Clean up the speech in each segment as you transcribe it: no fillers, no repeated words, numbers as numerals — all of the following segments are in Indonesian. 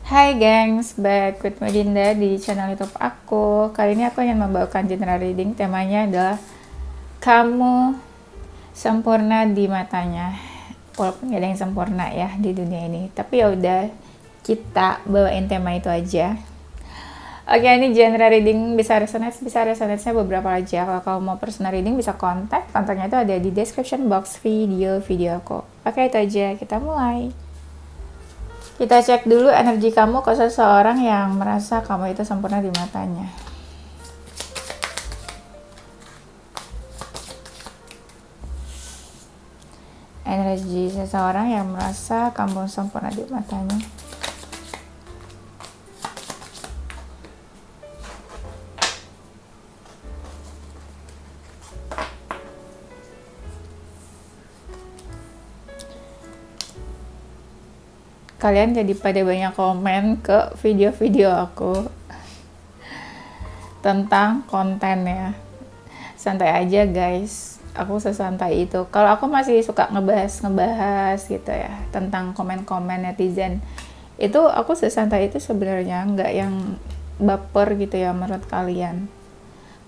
Hai gengs, back with Medinda di channel YouTube aku. Kali ini aku ingin membawakan general reading. Temanya adalah kamu sempurna di matanya. Walaupun gak ada yang sempurna ya di dunia ini, tapi ya udah, kita bawain tema itu aja. Oke, ini general reading bisa resonate-nya beberapa aja. Kalau kamu mau personal reading bisa kontaknya itu ada di description box video aku. Oke, itu aja, kita mulai. Kita cek dulu energi kamu ke seseorang yang merasa kamu itu sempurna di matanya. Energi seseorang yang merasa kamu sempurna di matanya. Kalian jadi pada banyak komen ke video-video aku tentang kontennya. Santai aja guys, aku sesantai itu. Kalau aku masih suka ngebahas gitu ya tentang komen-komen netizen, itu aku sesantai itu sebenarnya, nggak yang baper gitu ya menurut kalian.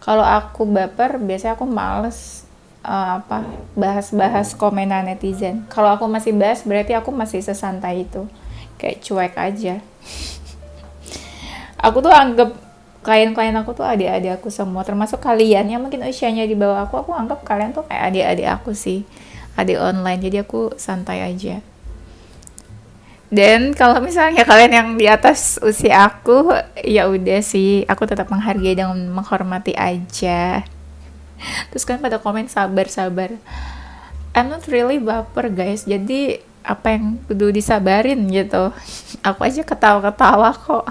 Kalau aku baper, biasanya aku males bahas-bahas komenan netizen. Kalau aku masih bahas, berarti aku masih sesantai itu, kayak cuek aja. Aku tuh anggap klien-klien aku tuh adik-adik aku semua, termasuk kalian yang mungkin usianya di bawah aku anggap kalian tuh kayak adik-adik aku sih, adik online. Jadi aku santai aja. Dan kalau misalnya kalian yang di atas usia aku, ya udah sih, aku tetap menghargai dan menghormati aja. Terus kan pada komen sabar. I'm not really baper guys, jadi apa yang kudu disabarin gitu. Aku aja ketawa-ketawa kok.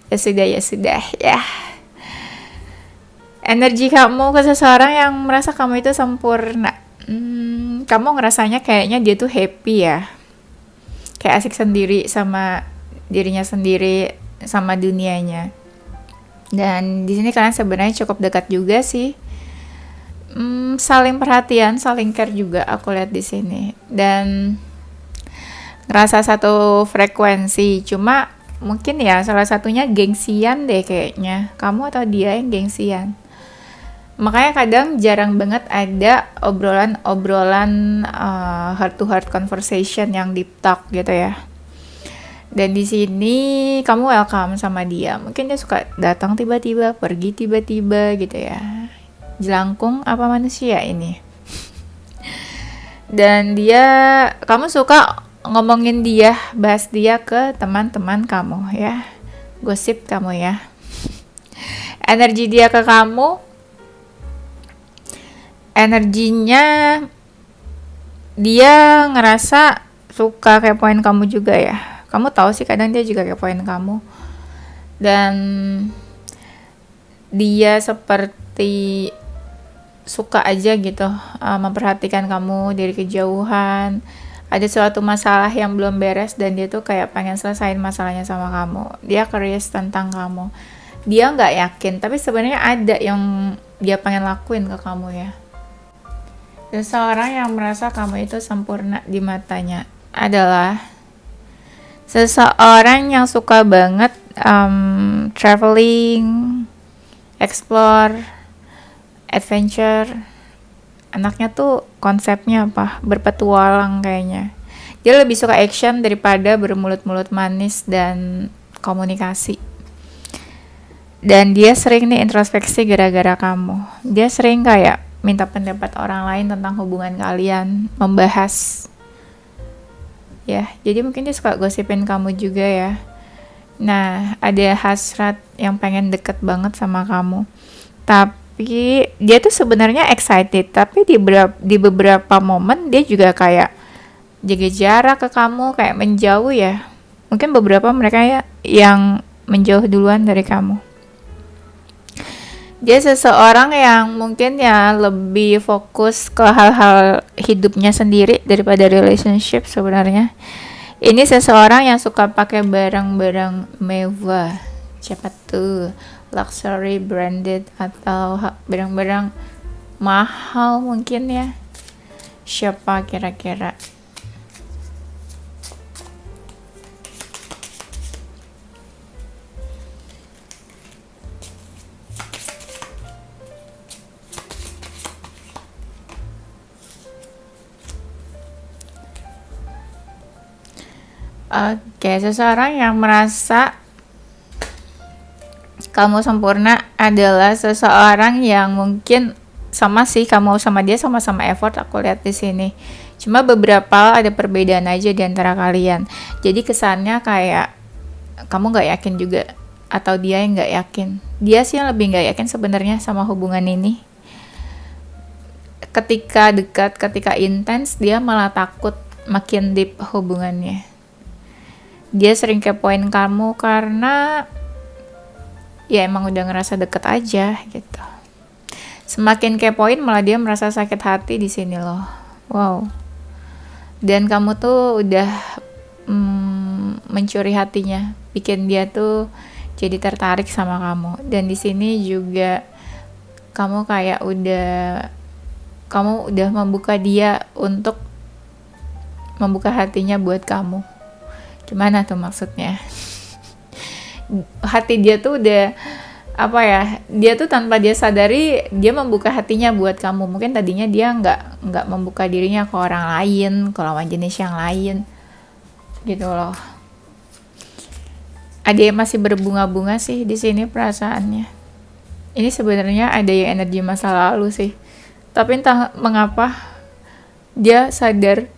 Ya sudah ya. Energi kamu ke seseorang yang merasa kamu itu sempurna. Kamu ngerasanya kayaknya dia tuh happy ya, kayak asik sendiri sama dirinya sendiri, sama dunianya. Dan di sini kalian sebenarnya cukup dekat juga sih. Saling perhatian, saling care juga aku lihat di sini. Dan ngerasa satu frekuensi. Cuma mungkin ya salah satunya gengsian deh kayaknya. Kamu atau dia yang gengsian. Makanya kadang jarang banget ada obrolan heart to heart conversation yang deep talk gitu ya. Dan di sini kamu welcome sama dia. Mungkin dia suka datang tiba-tiba, pergi tiba-tiba gitu ya. Jelangkung apa manusia ini? Dan kamu suka ngomongin dia, bahas dia ke teman-teman kamu ya. Gosip kamu ya. Energi dia ke kamu, energinya dia ngerasa suka kepoin kamu juga ya. Kamu tahu sih kadang dia juga kepoin kamu. Dan dia seperti suka aja gitu memperhatikan kamu dari kejauhan. Ada suatu masalah yang belum beres dan dia tuh kayak pengen selesain masalahnya sama kamu. Dia curious tentang kamu. Dia nggak yakin, tapi sebenarnya ada yang dia pengen lakuin ke kamu ya. Dan seorang yang merasa kamu itu sempurna di matanya adalah seseorang yang suka banget traveling, explore, adventure. Anaknya tuh konsepnya apa? Berpetualang kayaknya. Dia lebih suka action daripada bermulut-mulut manis dan komunikasi. Dan dia sering nih introspeksi gara-gara kamu. Dia sering kayak minta pendapat orang lain tentang hubungan kalian, membahas. Ya, jadi mungkin dia suka gosipin kamu juga ya. Nah, ada hasrat yang pengen deket banget sama kamu. Tapi dia tuh sebenarnya excited, tapi di beberapa momen dia juga kayak jaga jarak ke kamu, kayak menjauh ya. Mungkin beberapa mereka ya yang menjauh duluan dari kamu. Dia seseorang yang mungkin ya lebih fokus ke hal-hal hidupnya sendiri daripada relationship sebenarnya. Ini seseorang yang suka pakai barang-barang mewah. Siapa tuh? Luxury, branded, atau barang-barang mahal mungkin ya. Siapa kira-kira? Oke, seseorang yang merasa kamu sempurna adalah seseorang yang mungkin sama sih, kamu sama dia sama-sama effort, aku lihat di sini. Cuma beberapa ada perbedaan aja di antara kalian. Jadi kesannya kayak kamu nggak yakin juga, atau dia yang nggak yakin. Dia sih yang lebih nggak yakin sebenarnya sama hubungan ini. Ketika dekat, ketika intens, dia malah takut makin deep hubungannya. Dia sering kepoin kamu karena ya emang udah ngerasa deket aja gitu. Semakin kepoin malah dia merasa sakit hati di sini loh. Wow. Dan kamu tuh udah mencuri hatinya, bikin dia tuh jadi tertarik sama kamu. Dan di sini juga kamu udah membuka dia untuk membuka hatinya buat kamu. Gimana tuh maksudnya? Hati dia tuh udah dia tuh tanpa dia sadari dia membuka hatinya buat kamu. Mungkin tadinya dia nggak membuka dirinya ke orang lain, ke lawan jenis yang lain gitu loh. Ada yang masih berbunga-bunga sih di sini perasaannya. Ini sebenarnya ada yang energi masa lalu sih, tapi entah mengapa dia sadar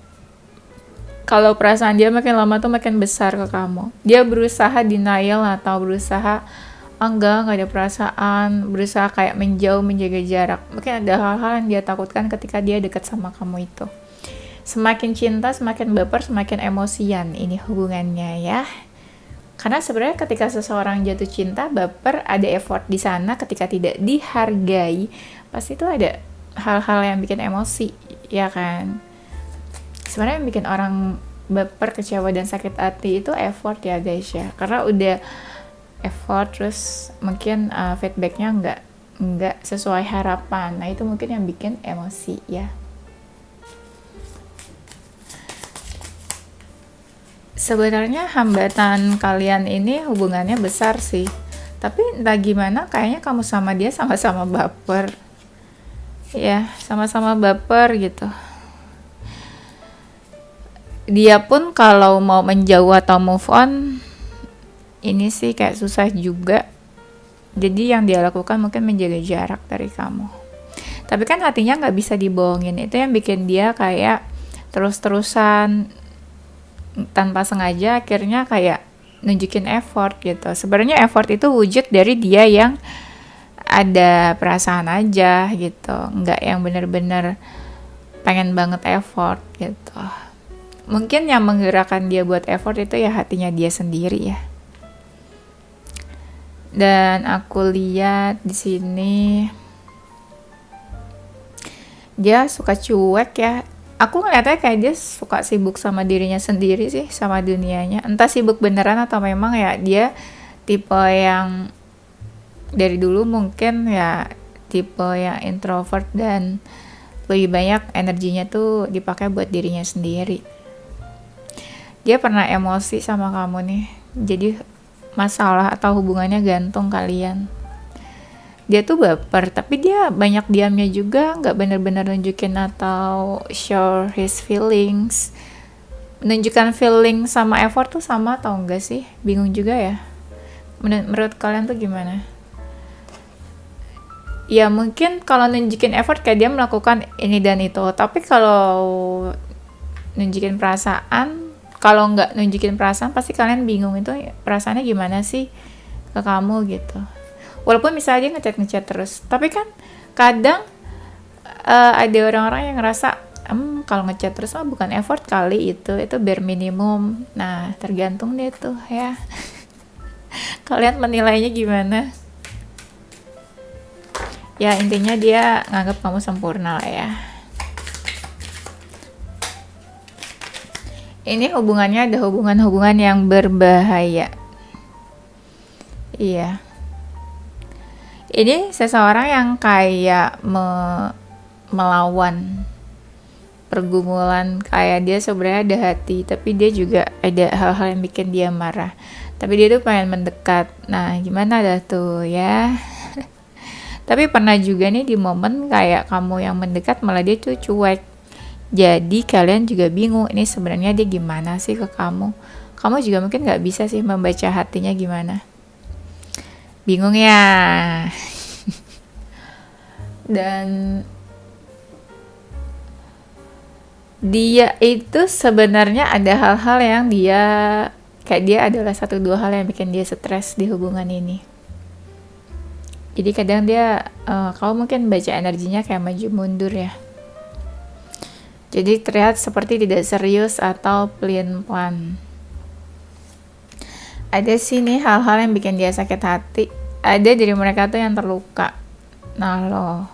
kalau perasaan dia makin lama tuh makin besar ke kamu. Dia berusaha denial atau berusaha nggak ada perasaan, berusaha kayak menjauh, menjaga jarak. Mungkin ada hal-hal yang dia takutkan ketika dia dekat sama kamu itu. Semakin cinta, semakin baper, semakin emosian ini hubungannya ya. Karena sebenarnya ketika seseorang jatuh cinta, baper, ada effort di sana, ketika tidak dihargai, pasti itu ada hal-hal yang bikin emosi, ya kan? Sebenarnya yang bikin orang baper, kecewa, dan sakit hati itu effort ya guys ya. Karena udah effort terus mungkin feedbacknya nggak sesuai harapan. Nah itu mungkin yang bikin emosi ya. Sebenarnya hambatan kalian ini hubungannya besar sih, tapi entah gimana kayaknya kamu sama dia sama-sama baper ya, sama-sama baper gitu. Dia pun kalau mau menjauh atau move on ini sih kayak susah juga. Jadi yang dia lakukan mungkin menjaga jarak dari kamu. Tapi kan hatinya nggak bisa dibohongin. Itu yang bikin dia kayak terus-terusan tanpa sengaja akhirnya kayak nunjukin effort gitu. Sebenarnya effort itu wujud dari dia yang ada perasaan aja gitu, nggak yang bener-bener pengen banget effort gitu. Mungkin yang menggerakkan dia buat effort itu ya hatinya dia sendiri ya. Dan aku lihat di sini dia suka cuek ya. Aku ngeliatnya kayak dia suka sibuk sama dirinya sendiri sih, sama dunianya. Entah sibuk beneran atau memang ya dia tipe yang dari dulu mungkin ya tipe yang introvert dan lebih banyak energinya tuh dipakai buat dirinya sendiri. Dia pernah emosi sama kamu nih, jadi masalah atau hubungannya gantung kalian. Dia tuh baper, tapi dia banyak diamnya juga, nggak bener-bener nunjukin atau show his feelings. Menunjukkan feeling sama effort tuh sama atau enggak sih? Bingung juga ya. Menurut kalian tuh gimana? Ya mungkin kalau nunjukin effort kayak dia melakukan ini dan itu, tapi kalau nunjukin perasaan, kalau nggak nunjukin perasaan pasti kalian bingung itu perasaannya gimana sih ke kamu gitu. Walaupun misalnya dia ngechat terus, tapi kan kadang ada orang-orang yang ngerasa kalau ngechat terus mah bukan effort kali, itu bare minimum. Nah tergantung deh tuh ya. Kalian menilainya gimana? Ya intinya dia nganggap kamu sempurna lah ya. Ini hubungannya ada hubungan-hubungan yang berbahaya. Iya. Ini seseorang yang kayak melawan pergumulan, kayak dia sebenarnya ada hati, tapi dia juga ada hal-hal yang bikin dia marah. Tapi dia tuh pengen mendekat. Nah, gimana dah tuh ya? Tapi pernah juga nih di momen kayak kamu yang mendekat malah dia tuh cuek. Jadi kalian juga bingung, ini sebenarnya dia gimana sih ke kamu. Kamu juga mungkin nggak bisa sih membaca hatinya gimana. Bingung ya. Dan dia itu sebenarnya ada hal-hal yang kayak dia adalah 1-2 hal yang bikin dia stres di hubungan ini. Jadi kadang kamu mungkin baca energinya kayak maju mundur ya. Jadi terlihat seperti tidak serius atau pelin-pelan. Ada sih nih hal-hal yang bikin dia sakit hati. Ada dari mereka tuh yang terluka. Nah loh,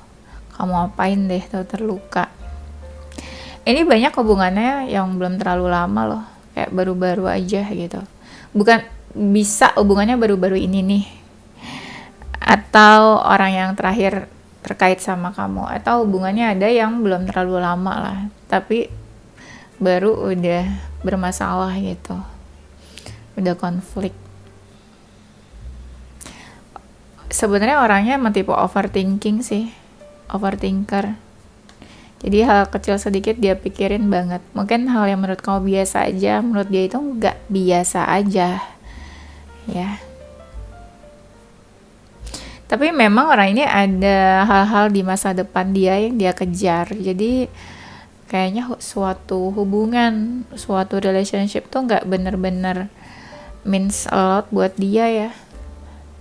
kamu apain deh tuh terluka. Ini banyak hubungannya yang belum terlalu lama loh, kayak baru-baru aja gitu. Bukan bisa hubungannya baru-baru ini nih, atau orang yang terakhir terkait sama kamu, atau hubungannya ada yang belum terlalu lama lah, tapi baru udah bermasalah gitu, udah konflik. Sebenarnya orangnya emang tipe overthinking sih, overthinker. Jadi hal kecil sedikit dia pikirin banget. Mungkin hal yang menurut kamu biasa aja, menurut dia itu nggak biasa aja. Ya. Tapi memang orang ini ada hal-hal di masa depan dia yang dia kejar. Jadi kayaknya suatu hubungan, suatu relationship tuh nggak bener-bener means a lot buat dia ya.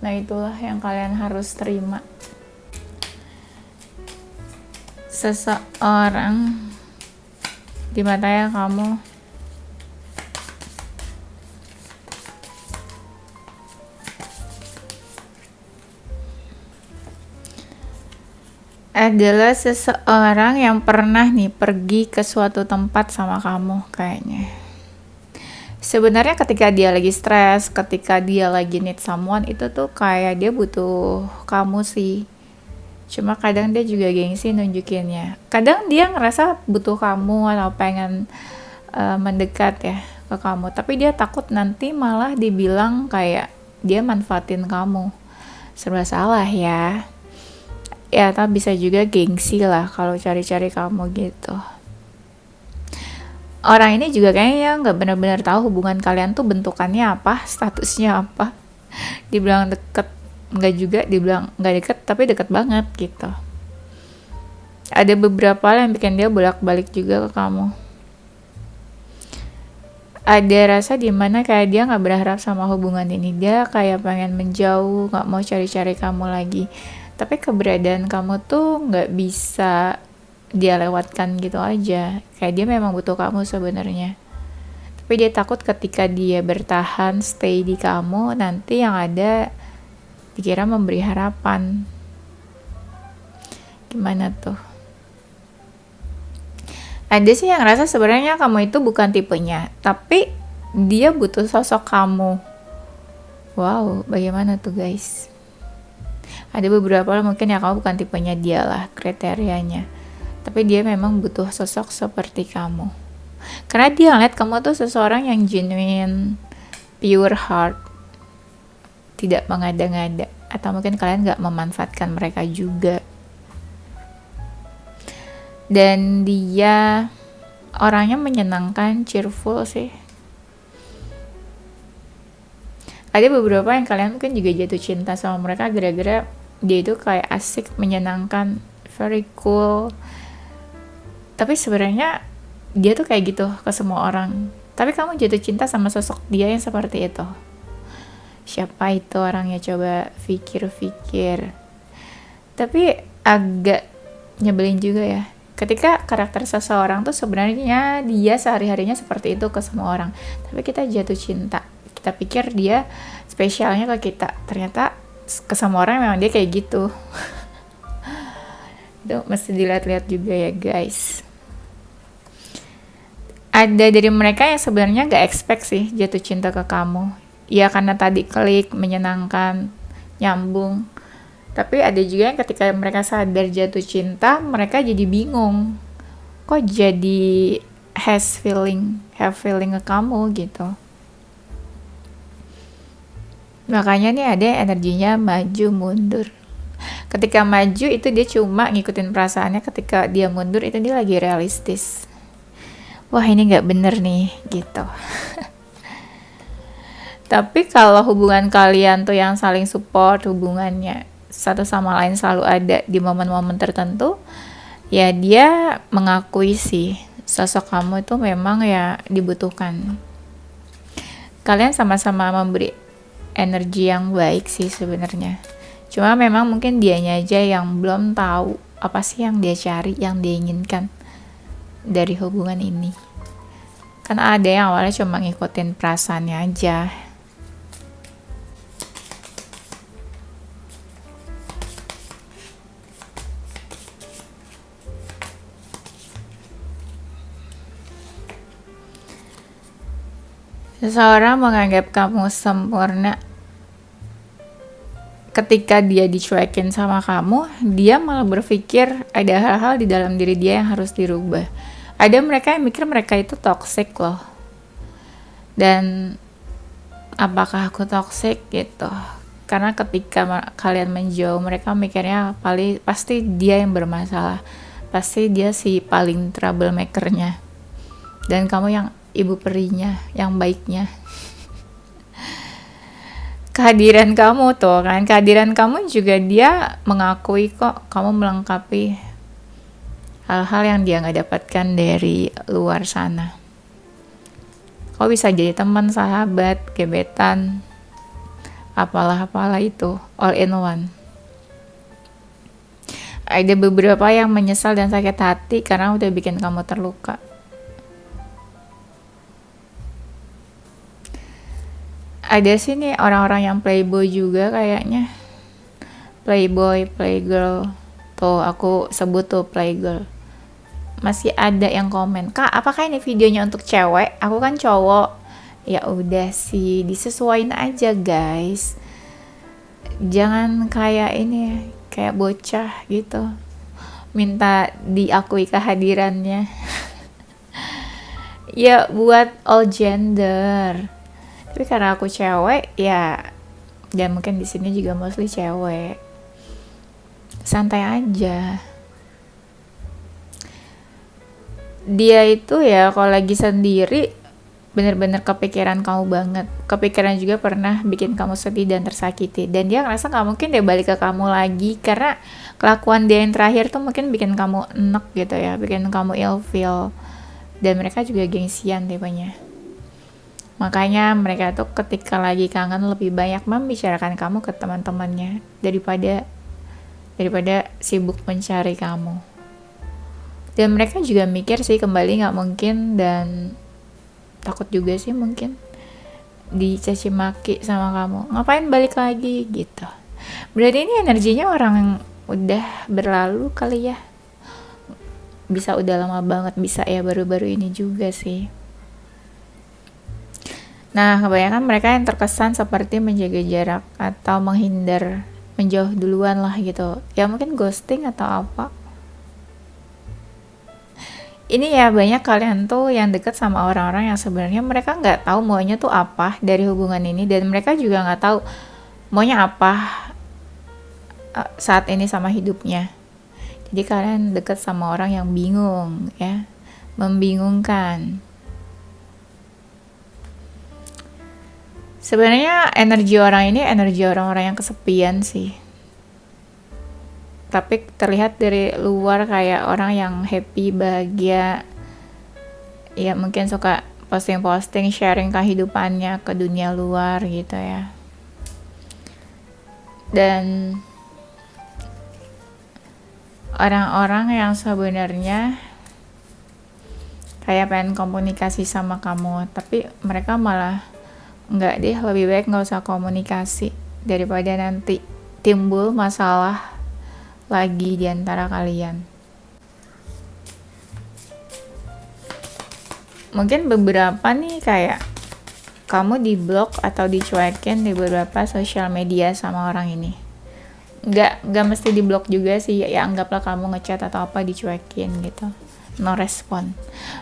Nah itulah yang kalian harus terima. Seseorang di matanya kamu adalah seseorang yang pernah nih pergi ke suatu tempat sama kamu kayaknya. Sebenarnya ketika dia lagi stres, ketika dia lagi need someone, itu tuh kayak dia butuh kamu sih. Cuma kadang dia juga gengsi nunjukinnya. Kadang dia ngerasa butuh kamu atau pengen mendekat ya ke kamu. Tapi dia takut nanti malah dibilang kayak dia manfaatin kamu. Serba salah ya. Ya, tapi bisa juga gengsi lah kalau cari-cari kamu gitu. Orang ini juga kayaknya nggak benar-benar tahu hubungan kalian tuh bentukannya apa, statusnya apa. Dibilang deket, nggak juga, dibilang nggak deket, tapi deket banget gitu. Ada beberapa hal yang bikin dia bolak-balik juga ke kamu. Ada rasa dimana kayak dia nggak berharap sama hubungan ini. Dia kayak pengen menjauh, nggak mau cari-cari kamu lagi. Tapi keberadaan kamu tuh nggak bisa dia lewatkan gitu aja. Kayak dia memang butuh kamu sebenarnya. Tapi dia takut ketika dia bertahan stay di kamu, nanti yang ada dikira memberi harapan. Gimana tuh? Ada sih yang ngerasa sebenarnya kamu itu bukan tipenya, tapi dia butuh sosok kamu. Wow, bagaimana tuh guys? Ada beberapa mungkin ya kamu bukan tipenya dia lah, kriterianya. Tapi dia memang butuh sosok seperti kamu. Karena dia ngeliat kamu tuh seseorang yang genuine, pure heart, tidak mengada-ngada. Atau mungkin kalian gak memanfaatkan mereka juga. Dan dia orangnya menyenangkan, cheerful sih. Ada beberapa yang kalian mungkin juga jatuh cinta sama mereka gara-gara dia itu kayak asik, menyenangkan, very cool. Tapi sebenarnya dia tuh kayak gitu ke semua orang. Tapi kamu jatuh cinta sama sosok dia yang seperti itu. Siapa itu orangnya, coba pikir-pikir. Tapi agak nyebelin juga ya. Ketika karakter seseorang tuh sebenarnya dia sehari-harinya seperti itu ke semua orang. Tapi kita jatuh cinta. Kita pikir dia spesialnya ke kita. Ternyata ke semua orang memang dia kayak gitu. Itu mesti dilihat-lihat juga ya guys. Ada dari mereka yang sebenarnya gak expect sih jatuh cinta ke kamu. Ya karena tadi klik, menyenangkan, nyambung. Tapi ada juga yang ketika mereka sadar jatuh cinta, mereka jadi bingung. Kok jadi have feeling ke kamu gitu. Makanya nih ada energinya maju mundur. Ketika maju itu dia cuma ngikutin perasaannya, ketika dia mundur itu dia lagi realistis. wah ini nggak bener nih gitu. Tapi kalau hubungan kalian tuh yang saling support, hubungannya satu sama lain selalu ada di momen-momen tertentu, ya dia mengakui sih sosok kamu itu memang ya dibutuhkan. Kalian sama-sama memberi energi yang baik sih sebenarnya. Cuma memang mungkin dianya aja yang belum tahu apa sih yang dia cari, yang dia inginkan dari hubungan ini. Kan ada yang awalnya cuma ngikutin perasaannya aja. Seseorang menganggap kamu sempurna ketika dia dicuekin sama kamu, dia malah berpikir ada hal-hal di dalam diri dia yang harus dirubah. Ada mereka yang mikir mereka itu toxic loh. Dan apakah aku toxic gitu? Karena ketika kalian menjauh, mereka mikirnya pasti dia yang bermasalah. Pasti dia si paling troublemaker-nya. Dan kamu yang ibu perinya, yang baiknya. Kehadiran kamu tuh kan, kehadiran kamu juga dia mengakui kok kamu melengkapi hal-hal yang dia nggak dapatkan dari luar sana. Kau bisa jadi teman, sahabat, gebetan, apalah itu, all in one. Ada beberapa yang menyesal dan sakit hati karena udah bikin kamu terluka. Ada sih nih orang-orang yang playboy juga kayaknya. Playboy, playgirl. Tuh aku sebut tuh playgirl. Masih ada yang komen, "Kak, apakah ini videonya untuk cewek? Aku kan cowok." Ya udah sih, disesuaiin aja, guys. Jangan kayak ini, kayak bocah gitu. Minta diakui kehadirannya. Ya buat all gender. Tapi karena aku cewek, ya dan mungkin di sini juga mostly cewek. Santai aja. Dia itu ya kalau lagi sendiri bener-bener kepikiran kamu banget. Kepikiran juga pernah bikin kamu sedih dan tersakiti. Dan dia ngerasa gak mungkin dia balik ke kamu lagi karena kelakuan dia yang terakhir tuh mungkin bikin kamu enek gitu ya, bikin kamu ilfeel. Dan mereka juga gengsian tipenya. Makanya mereka tuh ketika lagi kangen lebih banyak membicarakan kamu ke teman-temannya daripada sibuk mencari kamu. Dan mereka juga mikir sih kembali gak mungkin dan takut juga sih mungkin dicaci maki sama kamu. Ngapain balik lagi gitu. Berarti ini energinya orang yang udah berlalu kali ya. Bisa udah lama banget, bisa ya baru-baru ini juga sih. Nah, kebanyakan mereka yang terkesan seperti menjaga jarak atau menghindar, menjauh duluan lah gitu. Ya mungkin ghosting atau apa. Ini ya banyak kalian tuh yang deket sama orang-orang yang sebenarnya mereka nggak tahu maunya tuh apa dari hubungan ini. Dan mereka juga nggak tahu maunya apa saat ini sama hidupnya. Jadi kalian deket sama orang yang bingung ya, membingungkan. Sebenarnya energi orang ini energi orang-orang yang kesepian sih. Tapi terlihat dari luar kayak orang yang happy, bahagia. Ya mungkin suka posting-posting, sharing kehidupannya ke dunia luar gitu ya. Dan orang-orang yang sebenarnya kayak pengen komunikasi sama kamu, tapi mereka malah enggak deh, lebih baik nggak usah komunikasi daripada nanti timbul masalah lagi di antara kalian. Mungkin beberapa nih kayak kamu diblok atau dicuekin di beberapa sosial media sama orang ini. Nggak mesti diblok juga sih, ya anggaplah kamu ngechat atau apa dicuekin gitu. No respond.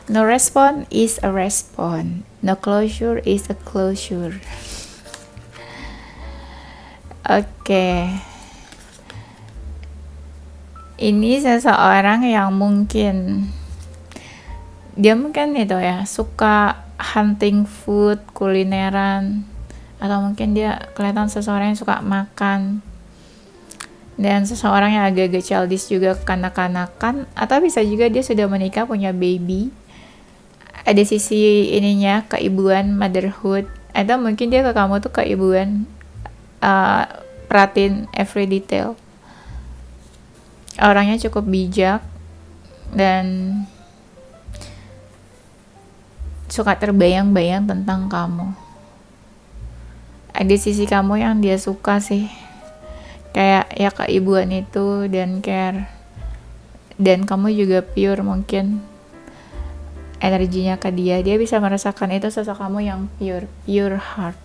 No respond is a respond. No closure is a closure. Oke. Ini seseorang yang mungkin Dia mungkin itu ya, suka hunting food, kulineran, atau mungkin dia kelihatan seseorang yang suka makan, dan seseorang yang agak-agak childish juga, kanak-kanakan, atau bisa juga dia sudah menikah, punya baby, ada sisi ininya, keibuan, motherhood, atau mungkin dia ke kamu tuh keibuan, perhatiin every detail. Orangnya cukup bijak dan suka terbayang-bayang tentang kamu. Ada sisi kamu yang dia suka sih, kayak ya keibuan itu dan care, dan kamu juga pure mungkin energinya ke dia bisa merasakan itu, sosok kamu yang pure heart.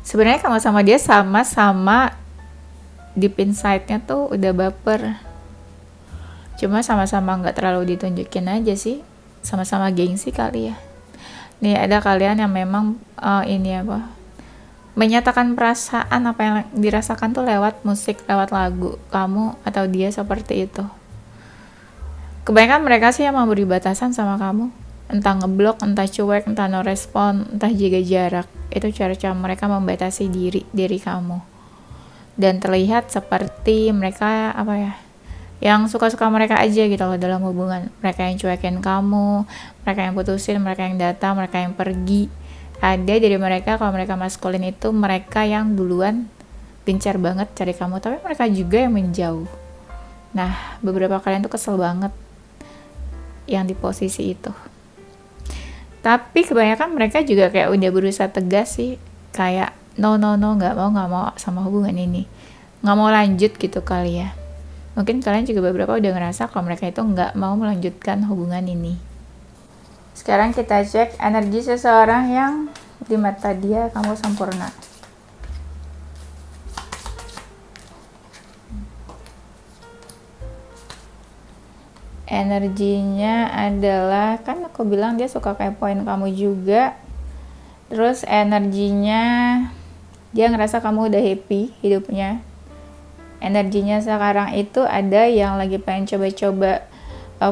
Sebenarnya kamu sama dia sama-sama deep inside-nya tuh udah baper, cuma sama-sama nggak terlalu ditunjukin aja sih, sama-sama gengsi kali ya. Nih ada kalian yang memang menyatakan perasaan apa yang dirasakan tuh lewat musik, lewat lagu. Kamu atau dia seperti itu. Kebanyakan mereka sih yang memberi batasan sama kamu, entah ngeblok, entah cuek, entah no respon, entah jaga jarak. Itu cara-cara mereka membatasi diri kamu. Dan terlihat seperti mereka yang suka-suka mereka aja gitu loh dalam hubungan. Mereka yang cuekin kamu, mereka yang putusin, mereka yang datang, mereka yang pergi. Ada dari mereka, kalau mereka maskulin itu mereka yang duluan gencar banget cari kamu, tapi mereka juga yang menjauh. Nah, beberapa kalian tuh kesel banget yang di posisi itu. Tapi kebanyakan mereka juga kayak udah berusaha tegas sih, kayak no, nggak mau sama hubungan ini, nggak mau lanjut gitu kali ya. Mungkin kalian juga beberapa udah ngerasa kalau mereka itu nggak mau melanjutkan hubungan ini. Sekarang kita cek energi seseorang yang di mata dia kamu sempurna. Energinya adalah, kan aku bilang dia suka kepoin kamu juga. Terus energinya dia ngerasa kamu udah happy hidupnya. Energinya sekarang itu ada yang lagi pengen coba-coba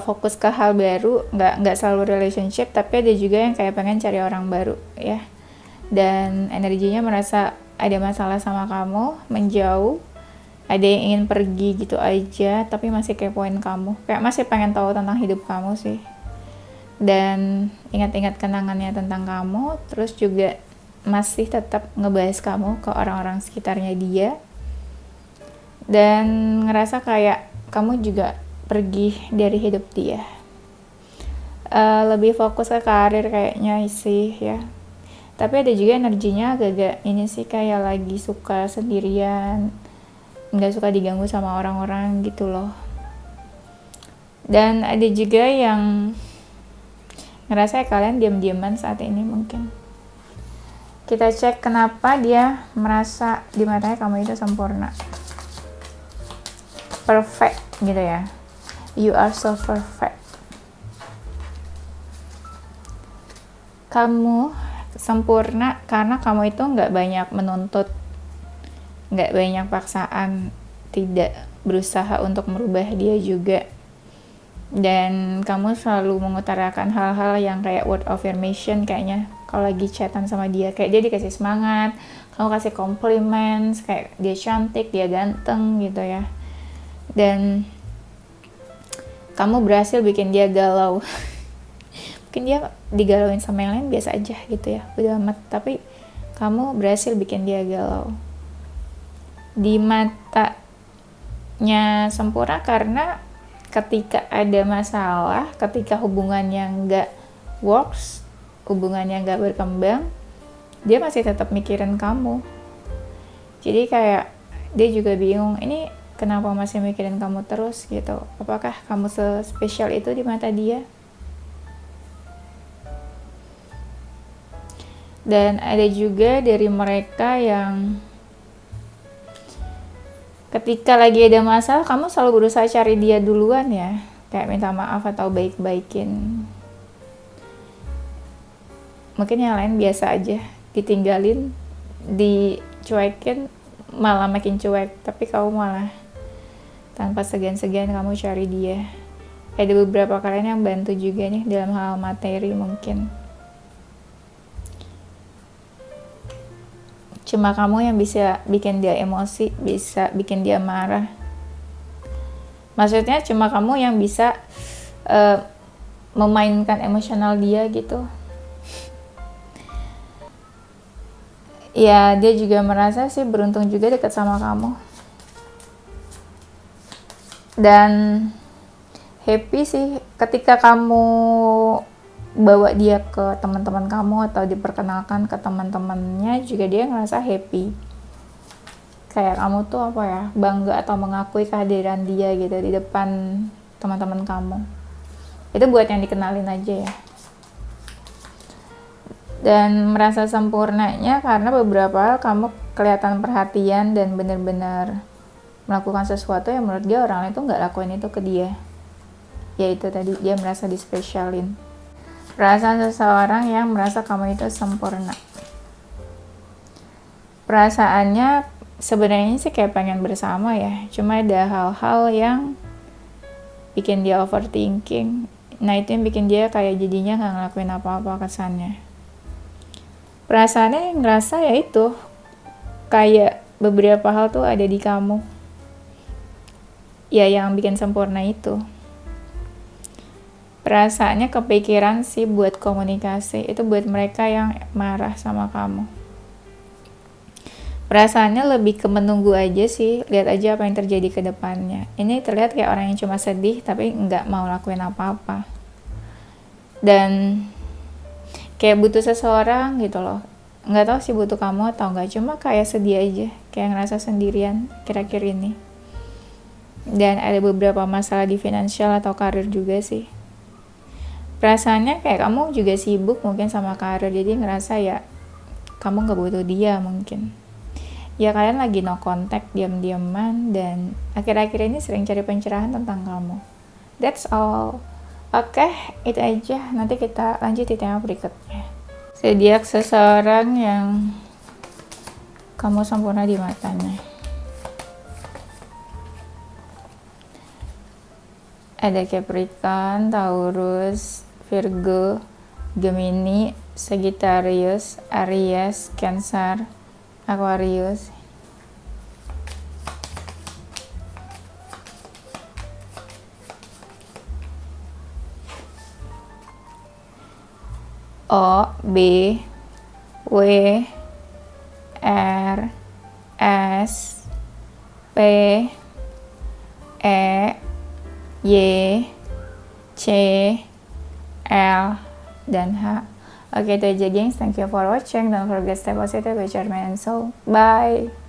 fokus ke hal baru, nggak selalu relationship, tapi ada juga yang kayak pengen cari orang baru ya. Dan energinya merasa ada masalah sama kamu, menjauh, ada yang ingin pergi gitu aja, tapi masih kepoin kamu, kayak masih pengen tahu tentang hidup kamu sih, dan ingat-ingat kenangannya tentang kamu, terus juga masih tetap ngebahas kamu ke orang-orang sekitarnya dia, dan ngerasa kayak kamu juga pergi dari hidup dia. Lebih fokus ke karir kayaknya sih ya. Tapi ada juga energinya agak-agak ini sih, kayak lagi suka sendirian, nggak suka diganggu sama orang-orang gitu loh. Dan ada juga yang ngerasa kalian diam-diaman saat ini mungkin. Kita cek kenapa dia merasa di matanya kamu itu sempurna, perfect gitu ya. You are so perfect. Kamu sempurna karena kamu itu nggak banyak menuntut, nggak banyak paksaan, tidak berusaha untuk merubah dia juga. Dan kamu selalu mengutarakan hal-hal yang kayak word of affirmation kayaknya. Kalau lagi chatan sama dia, kayak dia dikasih semangat, kamu kasih compliments, kayak dia cantik, dia ganteng gitu ya. Dan kamu berhasil bikin dia galau. Mungkin dia digalauin sama yang lain biasa aja gitu ya, udah amat, tapi kamu berhasil bikin dia galau. Di matanya sempurna karena ketika ada masalah, ketika hubungannya nggak works, hubungannya nggak berkembang, dia masih tetap mikirin kamu. Jadi kayak dia juga bingung, ini kenapa masih mikirin kamu terus gitu, apakah kamu spesial itu di mata dia? Dan ada juga dari mereka yang ketika lagi ada masalah, kamu selalu berusaha cari dia duluan ya, kayak minta maaf atau baik-baikin. Mungkin yang lain biasa aja, ditinggalin, dicuekin, malah makin cuek, tapi kamu malah tanpa segan-segan kamu cari dia. Ada beberapa kalian yang bantu juga nih dalam hal materi mungkin. Cuma kamu yang bisa bikin dia emosi, bisa bikin dia marah. Maksudnya cuma kamu yang bisa memainkan emosional dia gitu. Ya, dia juga merasa sih beruntung juga dekat sama kamu. Dan happy sih ketika kamu bawa dia ke teman-teman kamu atau diperkenalkan ke teman-temannya, juga dia ngerasa happy. Kayak kamu tuh apa ya, bangga atau mengakui kehadiran dia gitu di depan teman-teman kamu. Itu buat yang dikenalin aja ya. Dan merasa sempurnanya karena beberapa hal kamu kelihatan perhatian dan benar-benar melakukan sesuatu yang menurut dia orang lain itu nggak lakuin itu ke dia. Yaitu tadi dia merasa dispesialin. Perasaan seseorang yang merasa kamu itu sempurna. Perasaannya sebenarnya sih kayak pengen bersama ya. Cuma ada hal-hal yang bikin dia overthinking. Nah itu yang bikin dia kayak jadinya nggak ngelakuin apa-apa kesannya. Perasaannya yang ngerasa ya itu kayak beberapa hal tuh ada di kamu ya yang bikin sempurna itu. Perasaannya kepikiran sih buat komunikasi, itu buat mereka yang marah sama kamu. Perasaannya lebih ke menunggu aja sih, lihat aja apa yang terjadi ke depannya. Ini terlihat kayak orang yang cuma sedih tapi nggak mau lakuin apa-apa. Dan kayak butuh seseorang gitu loh. Nggak tahu sih butuh kamu atau nggak, cuma kayak sedih aja, kayak ngerasa sendirian kira-kira ini. Dan ada beberapa masalah di finansial atau karir juga sih. Perasaannya kayak kamu juga sibuk mungkin sama karir, jadi ngerasa ya kamu nggak butuh dia mungkin. Ya kalian lagi no contact, diam-diaman, dan akhir-akhir ini sering cari pencerahan tentang kamu. That's all. Oke, itu aja. Nanti kita lanjut di tema berikutnya. Zodiak seseorang yang kamu sempurna di matanya. Ada Capricorn, Taurus, Virgo, Gemini, Sagittarius, Aries, Cancer, Aquarius. O, B, W, R, S, P, E, Y, C, L, dan H. Oke, itu aja gengs. Thank you for watching. Don't forget stay positive, be charming and soul. Bye.